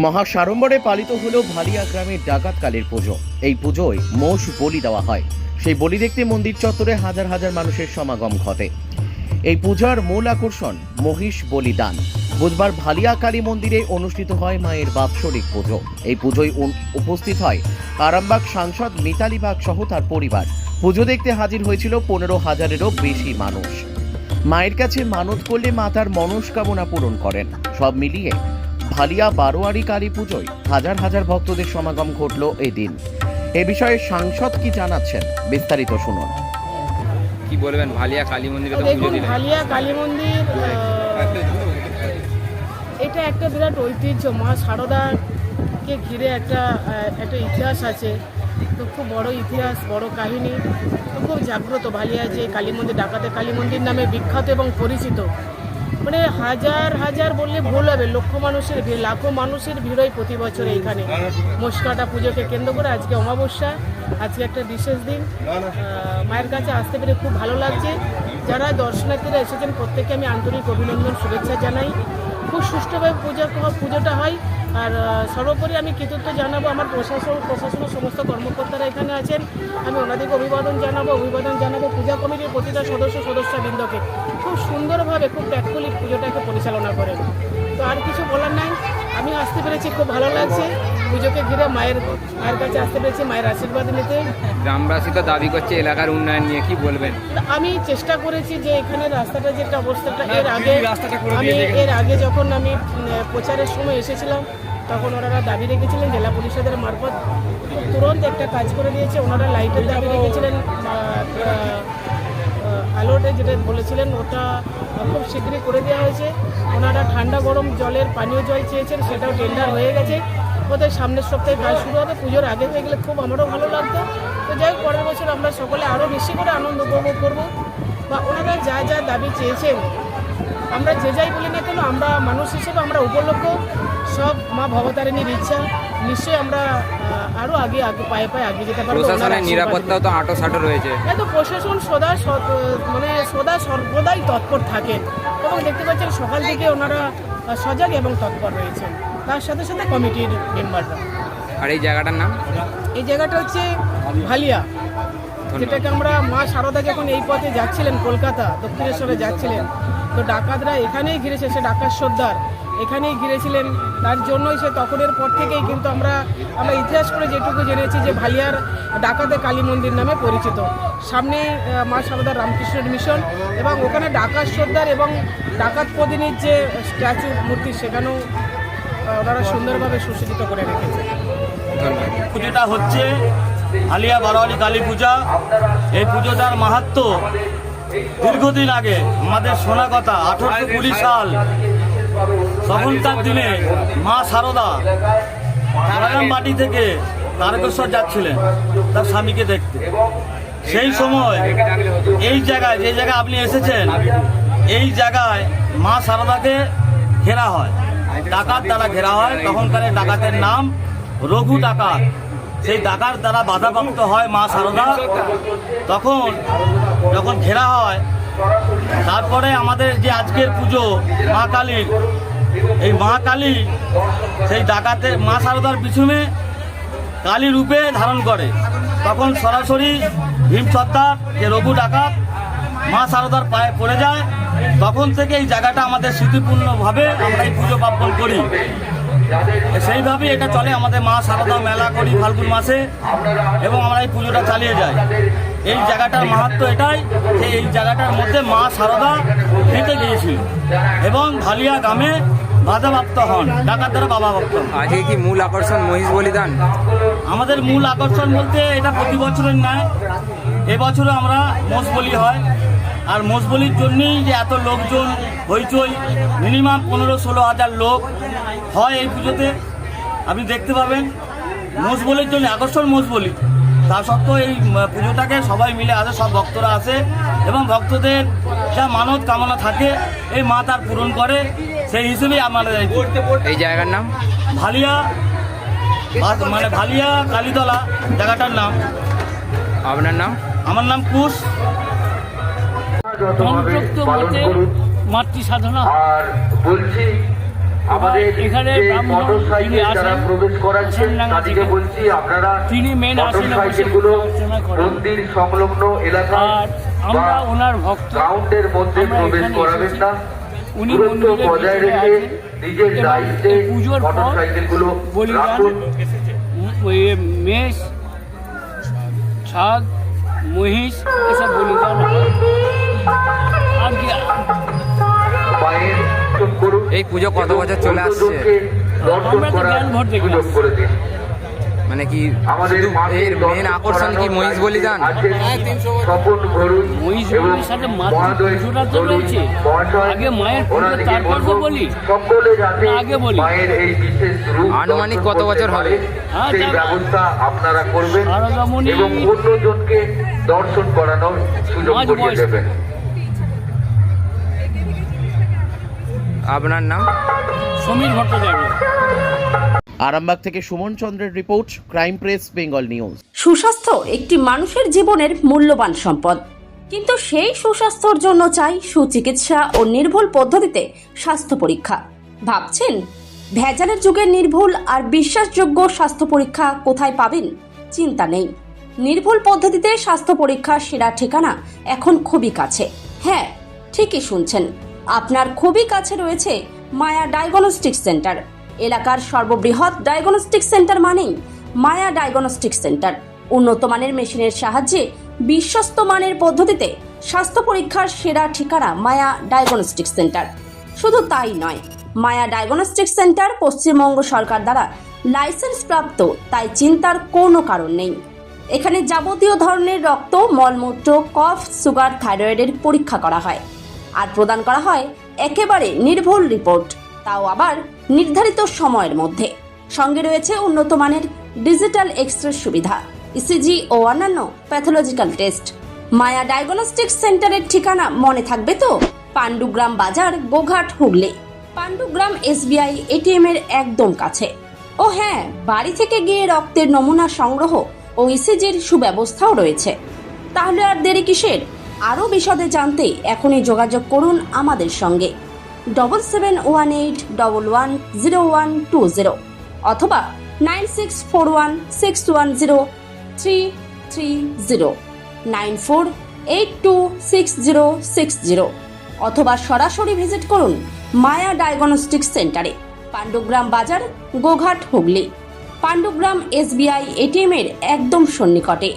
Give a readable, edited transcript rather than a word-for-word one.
মহা সাড়ম্বরে পালিত হলো ভালিয়া গ্রামের ডাকাতকালীর পুজো। এই পুজোয় মোষ বলি দেওয়া হয়। সেই বলি দেখতে মন্দির চত্বরে হাজার হাজার মানুষের সমাগম ঘটে। এই পূজার মূল আকর্ষণ মহিষ বলিদান। বুধবার ভালিয়া কালী মন্দিরে অনুষ্ঠিত হয় মায়ের বাৎসরিক পুজো। এই পুজোয় উপস্থিত হয় আরামবাগ সাংসদ মিতালি বাগ সহ তার পরিবার। পুজো দেখতে হাজির হয়েছিল 15,000-এরও বেশি মানুষ। মায়ের কাছে মানত করলে মা তার মনস্কামনা পূরণ করেন। সব মিলিয়ে ভালিয়া বারোয়ারি কালী পুজোয় হাজার হাজার ভক্তদের সমাগম ঘটল এদিন। এ বিষয়ে সাংসদ কি জানাচ্ছেন বিস্তারিত শুনুন। কি বলবেন ভালিয়া কালী মন্দিরে তো পুজো দিলেন? ভালিয়া কালী মন্দির এটা একটা বিরাট ঐতিহ্য। মা শারদাকে ঘিরে একটা ইতিহাস আছে। তো খুব বড় ইতিহাস, বড় কাহিনী। তো খুব জাগ্রত ভালিয়া যে কালী মন্দির, ডাকাতে কালী মন্দির নামে বিখ্যাত এবং পরিচিত। মানে হাজার হাজার বললে ভুল হবে, লক্ষ মানুষের ভিড়, লাখো মানুষের ভিড় হয় প্রতি বছর এইখানে মোষকাটা পুজোকে কেন্দ্র করে। আজকে অমাবস্যা, আজকে একটা বিশেষ দিন। মায়ের কাছে আসতে পেরে খুব ভালো লাগছে। যারা দর্শনার্থীরা এসেছেন প্রত্যেককে আমি আন্তরিক অভিনন্দন, শুভেচ্ছা জানাই। খুব সুষ্ঠুভাবে পুজোটা হয়। আর সর্বোপরি আমি কৃতিত্ব জানাবো আমার প্রশাসনের সমস্ত কর্মকর্তারা এখানে আছেন। আমি ওনাদেরকে অভিবাদন জানাবো পূজা কমিটির প্রতিটা সদস্যবৃন্দকে। খুব সুন্দরভাবে, খুব ট্যাক্টফুলি পুজোটাকে পরিচালনা করেন। তো আর কিছু বলার নাই। আমি আসতে পেরেছি, খুব ভালো লাগছে। পুজোকে ঘিরে মায়ের কাছে আসতে পেরেছি, মায়ের আশীর্বাদ নিতে। গ্রামবাসী তো দাবি করছে এলাকার উন্নয়ন নিয়ে, কি বলবেন? আমি চেষ্টা করেছি যে এখানে রাস্তাটা যেটা অবস্থাটা, এর আগে যখন আমি প্রচারের সময় এসেছিলাম তখন ওনারা দাবি রেখেছিলেন জেলা পরিষদের মারফত তুরন্ত একটা কাজ করে দিয়েছে। ওনারা লাইটের দাবি রেখেছিলেন, আলোটা যেটা বলেছিলেন ওটা খুব শীঘ্রই করে দেওয়া হয়েছে। ওনারা ঠান্ডা গরম জলের পানীয় জল চেয়েছেন, সেটাও টেন্ডার হয়ে গেছে। ওদের সামনের সপ্তাহে কাজ শুরু হবে। পুজোর আগে হয়ে গেলে খুব আমারও ভালো লাগতো। তো যাই হোক, পরের বছর আমরা সকলে আরও বেশি করে আনন্দ উপভোগ করবো। বা ওনারা যা যা দাবি চেয়েছেন, আমরা যে যাই বলি না কেন, আমরা মানুষ হিসেবে আমরা উপলক্ষ। সব মা ভবতারিণীর ইচ্ছা, নিশ্চয়ই আমরা আরও আগে পায়ে আগে যেতে পারবো। প্রশাসনের নিরাপত্তাও তো আঁটো রয়েছে। তো প্রশাসন সদা সর্বদাই তৎপর থাকেন এবং দেখতে পাচ্ছেন সকাল থেকে ওনারা সজাগ এবং তৎপর রয়েছেন, তার সাথে সাথে কমিটির মেম্বাররা। আর এই জায়গাটার নাম? এই জায়গাটা হচ্ছে ভালিয়া, যেটাকে আমরা মা শারদা যখন এই পথে যাচ্ছিলেন কলকাতা দক্ষিণেশ্বরে যাচ্ছিলেন, তো ডাকাতরা এখানেই ঘিরেছে। সে ডাকাত সর্দার এখানেই ঘিরেছিলেন। তার জন্যই সে তখনের পর থেকেই কিন্তু আমরা ইতিহাস করে যেটুকু জেনেছি যে ভালিয়ার ডাকাতে কালী মন্দির নামে পরিচিত। সামনে মা শারদার রামকৃষ্ণের মিশন এবং ওখানে ডাকাত সর্দার এবং ডাকাত প্রতিনিধির যে স্ট্যাচু মূর্তি, সেখানেও ওনারা সুন্দরভাবে সুসজ্জিত করে রেখেছে। পুজোটা হচ্ছে ভালিয়া বারোয়ারি কালী পূজা। এই পুজোটার মাহাত্ম্য দীর্ঘদিন আগে আমাদের শোনা কথা, 1820 সাল তখনকার দিনে মা শারদা মাটি থেকে তারকেশ্বর যাচ্ছিলেন তার স্বামীকে দেখতে। সেই সময় এই জায়গায়, যে জায়গায় আপনি এসেছেন, এই জায়গায় মা শারদাকে ঘেরা হয়, ডাকাত দ্বারা ঘেরা হয়। তখনকার ডাকাতের নাম রঘু ডাকাত। সেই ডাকাত দ্বারা বাধাপ্রাপ্ত হয় মা শারদা। তখন যখন ঘেরা হয়, তারপরে আমাদের যে আজকের পুজো মা কালীর, এই মা কালী সেই ডাকাতের মা শারদার পিছনে কালী রূপে ধারণ করে। তখন সরাসরি ভীম সর্দার যে রঘু ডাকাত মা শারদার পায়ে পড়ে যায়। তখন থেকে এই জায়গাটা আমাদের স্মৃতিপূর্ণভাবে আমরা এই পুজো পার্বণ করি। সেইভাবে এটা চলে। আমাদের মা শারদা মেলা করি ফাল্গুন মাসে এবং আমরা এই পুজোটা চালিয়ে যাই। এই জায়গাটার মাহাত্ম্য এটাই যে এই জায়গাটার মধ্যে মা শারদা হেঁটে গিয়েছিল এবং ভালিয়া গ্রামে বাধাপ্রাপ্ত হন, ডাকাত দ্বারা বাধাপ্রাপ্ত হন। আজকে কি মূল আকর্ষণ মহিষ বলিদান? আমাদের মূল আকর্ষণ বলতে এটা প্রতি বছরের নয়, এবছরও আমরা মোষ বলি হয়। আর মোষ বলির জন্যেই যে এত লোকজন হইচই, মিনিমাম 15-16 হাজার লোক হয় এই পুজোতে। আপনি দেখতে পাবেন মোষ বলির জন্য আকর্ষণ মোষ বলি। তা সত্ত্বেও এই পুজোটাকে সবাই মিলে আসে, সব ভক্তরা আসে এবং ভক্তদের যা মানত কামনা থাকে এই মা তার পূরণ করে। সেই হিসেবেই আমাদের এই জায়গার নাম ভালিয়া, মানে ভালিয়া কালীতলা জায়গাটার নাম। আপনার নাম? আমার নাম কুশ। মাতৃ সাধনা। আর বলছি আমাদের এখানে যে ব্রাহ্মণ মোটরসাইকেল যিনি আসেন, যারা প্রবেশ করাচ্ছেন আসনডাঙ্গা তাদেরকে থেকে, বলছি আপনারা তিনি মেন আসনে বসে মোটরসাইকেলগুলো আলোচনা করেন। মন্দির সংলগ্ন এলাকা আর আমরা বা ওনার ভক্ত, গ্রাউন্ডের মধ্যে আমরা প্রবেশ এখানে করাবেন এসেছি। না। উনি দূরত্ব মন্দিরের বজায় ভিতরে রেখে আছেন নিজের এবং দায়িত্বে এই পুজোর পর মোটরসাইকেলগুলো বলিদান, রাখুন। ওই মেষ, ছাগ, মহিষ এসব বলিদান হয়। আর কি পায়ের দর্শন করুন। এই পুজো কত বছর চলে আসছে? অন্যজনকে দর্শন আমরা তো করার জ্ঞান ভোট দেখলাম। সুযোগ করে দিন। মানে কি আমাদের শুধু মাকে এর দর্শন মেন আকর্ষণ কি করানোর মহিষ বলিদান? আছেন স্বপন ঘরুই মহিষ এবং বলির সাথে মাতৃ মহাদয় পুজোটা তো ঘরুই রয়েছে। মহাশয়, আগে মায়ের পুজো, ওনাদেরকে তারপর তো বলবো, বলি। সকলে যাতে না, আগে বলি। মায়ের এই বিশেষ রূপ আনুমানিক দর্শন কত করতে বছর হবে? পারে, হ্যাঁ, সেই জানা। ব্যবস্থা আপনারা করবেন শারদামণি এবং অন্যজনকে দর্শন করানোর সুযোগ মাঝ করিয়ে বয়স। দেবেন। আপনার নাম? সমীর ভট্টাচার্য। আরামবাগ থেকে সুমন চন্দ্রের report, crime press, Bengal news. সুস্বাস্থ্য একটি মানুষের জীবনের মূল্যবান সম্পদ, কিন্তু সেই সুস্বাস্থ্যর জন্য চাই সুচিকিৎসা ও নির্ভুল পদ্ধতিতে স্বাস্থ্য পরীক্ষা। ভাবছেন ভেজালের যুগে নির্ভুল আর বিশ্বাসযোগ্য স্বাস্থ্য পরীক্ষা কোথায় পাবেন? চিন্তা নেই, নির্ভুল পদ্ধতিতে স্বাস্থ্য পরীক্ষার সেরা ঠিকানা এখন খুবই কাছে। হ্যাঁ, ঠিকই শুনছেন, আপনার খুবই কাছে রয়েছে মায়া ডায়াগনস্টিক সেন্টার। এলাকার সর্ববৃহৎ ডায়াগনস্টিক সেন্টার মানেই মায়া ডায়াগনস্টিক সেন্টার। উন্নত মানের মেশিনের সাহায্যে বিশ্বস্ত মানের পদ্ধতিতে স্বাস্থ্য পরীক্ষার সেরা ঠিকানা মায়া ডায়াগনস্টিক সেন্টার। শুধু তাই নয়, মায়া ডায়াগনস্টিক সেন্টার পশ্চিমবঙ্গ সরকার দ্বারা লাইসেন্স প্রাপ্ত, তাই চিন্তার কোনো কারণ নেই। এখানে যাবতীয় ধরনের রক্ত, মলমূত্র, কফ, সুগার, থাইরয়েডের পরীক্ষা করা হয় আর প্রদান করা হয় একেবারে নির্ভুল রিপোর্ট, তাও আবার নির্ধারিত সময়ের মধ্যে। সঙ্গে রয়েছে উন্নত মানের ডিজিটাল এক্স-রে সুবিধা, ইসিজি ও অন্যান্য প্যাথোলজিক্যাল টেস্ট। মায়া ডায়াগনস্টিক সেন্টারের ঠিকানা মনে থাকবে তো? পাণ্ডুগ্রাম বাজার, গোঘাট, হুগলি। পাণ্ডুগ্রাম এসবিআই এটিএম এর একদম কাছে। ও হ্যাঁ, বাড়ি থেকে গিয়ে রক্তের নমুনা সংগ্রহ ও ইসিজির সুব্যবস্থাও রয়েছে। তাহলে আর দেরি কিসের? আরও বিশদে জানতে এখনই যোগাযোগ করুন আমাদের সঙ্গে 7718110120 অথবা 9641610330, 94826060 অথবা সরাসরি ভিজিট করুন মায়া ডায়াগনস্টিক সেন্টারে, পাণ্ডুগ্রাম বাজার, গোঘাট, হুগলি। পাণ্ডুগ্রাম এসবিআই এটিএম এর একদম সন্নিকটে।